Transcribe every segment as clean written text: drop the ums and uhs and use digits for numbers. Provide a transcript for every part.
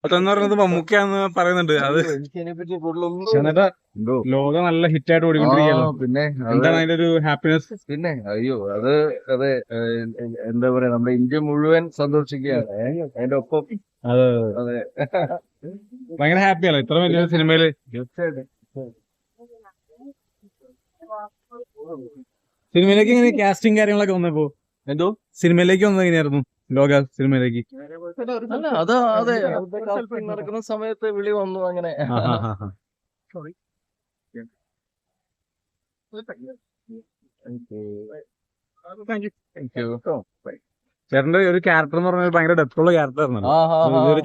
അതെന്ന് പറയുന്നത് മമ്മൂക്കയാന്ന് പറയുന്നുണ്ട്. അത് എനിക്കതിനെപ്പറ്റി കൂടുതലൊന്നും ചേട്ടാ ലോകം നല്ല ഹിറ്റായിട്ട് ഓടിക്കൊണ്ടിരിക്കുകയല്ലോ. പിന്നെ എന്താണ് അതിന്റെ ഒരു ഹാപ്പിനെസ്? പിന്നെ അയ്യോ അതെ എന്താ പറയാ നമ്മുടെ ഇന്ത്യ മുഴുവൻ സന്തോഷിക്കുകയാണ് അതിന്റെ ഒപ്പം അത് അതെ ഭയങ്കര ഹാപ്പിയല്ലോ ഇത്ര വലിയ സിനിമയില്. തീർച്ചയായിട്ടും സിനിമയിലേക്ക് എങ്ങനെ കാസ്റ്റിംഗ് കാര്യങ്ങളൊക്കെ വന്നപ്പോ എന്തോ സിനിമയിലേക്ക് വന്നത് എങ്ങനെയായിരുന്നു? ലോക സിനിമയിലേക്ക് അല്ല അതെ casting നടക്കുന്ന സമയത്ത് വിളി വന്നു അങ്ങനെ ചേട്ടന്റെ ഒരു ക്യാരക്ടർ എന്ന് പറഞ്ഞാൽ ഭയങ്കര ഡെപ്ത് ഉള്ള ക്യാരക്ടർ ആയിരുന്നല്ലോ. ഇതൊരു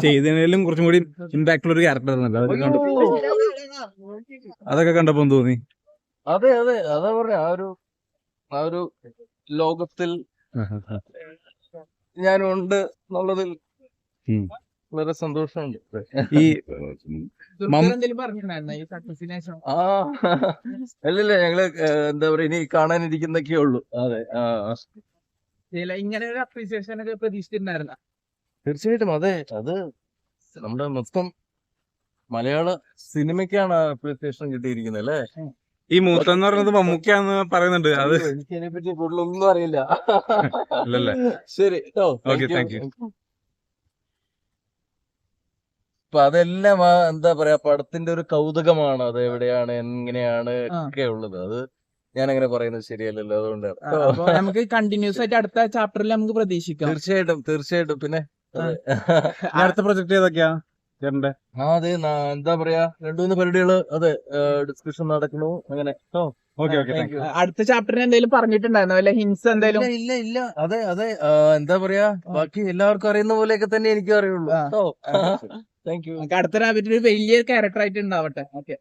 ചെയ്തതിലും കുറച്ചും കൂടി ഇമ്പാക്ട് ഉള്ള ഒരു ക്യാരക്ടർ ആയിരുന്നല്ലോ. അതൊക്കെ കണ്ടപ്പോ എന്ത് തോന്നി? അതെ അതാ പറഞ്ഞ ആ ഒരു ലോകത്തിൽ ഞാനുണ്ട് എന്നുള്ളതിൽ വളരെ സന്തോഷമുണ്ട്. ഈ അല്ലല്ല ഞങ്ങള് എന്താ പറയാ ഇനി കാണാനിരിക്കുന്നൊക്കെ ഉള്ളു. അതെ ഇങ്ങനെ ഒരു അപ്രീസിയേഷൻ ഒക്കെ പ്രതീക്ഷിച്ചിട്ടുണ്ടായിരുന്ന? തീർച്ചയായിട്ടും അതെ അത് നമ്മുടെ മൊത്തം മലയാള സിനിമയ്ക്കാണ് അപ്രീസിയേഷൻ കിട്ടിയിരിക്കുന്നത് അല്ലേ. ഈ മൂത്തം എന്ന് പറയുന്നത് മമ്മൂക്കയാന്ന് പറയുന്നുണ്ട്. അത് എനിക്കതിനെപ്പറ്റി കൂടുതലൊന്നും അറിയില്ല. അല്ലല്ലേ? ശരി ഓക്കെ, താങ്ക് യു. അപ്പൊ അതെല്ലാം എന്താ പറയാ പടത്തിന്റെ ഒരു കൗതുകമാണ്. അത് എവിടെയാണ് എങ്ങനെയാണ് ഒക്കെ ഉള്ളത്. അത് ഞാൻ അങ്ങനെ പറയുന്നത് ശരിയല്ലല്ലോ. അതുകൊണ്ട് നമുക്ക് കണ്ടിന്യൂസ് ആയിട്ട് അടുത്ത ചാപ്റ്ററിൽ നമുക്ക് പ്രതീക്ഷിക്കാം. തീർച്ചയായിട്ടും പിന്നെ അടുത്ത പ്രൊജക്ട് ഏതൊക്കെയാ ചേട്ടന്റെ? അതെ എന്താ പറയാ 2-3 പരിപാടികള് അതെ ഡിസ്കഷൻ നടക്കണു അങ്ങനെ. Okay thank you. അടുത്ത ചാപ്റ്ററിന് എന്തെങ്കിലും പറഞ്ഞിട്ടുണ്ടായിരുന്നോ? വല്ല ഹിൻസ് എന്തെങ്കിലും? ഇല്ല അതെ എന്താ പറയാ ബാക്കി എല്ലാവർക്കും അറിയുന്ന പോലെയൊക്കെ തന്നെ എനിക്കും അറിയുള്ളൂ. Thank you. അടുത്ത റാബിറ്റ് ഒരു വലിയ ക്യാരക്ടർ ആയിട്ട് ഉണ്ടാവട്ടെ. ഓക്കെ.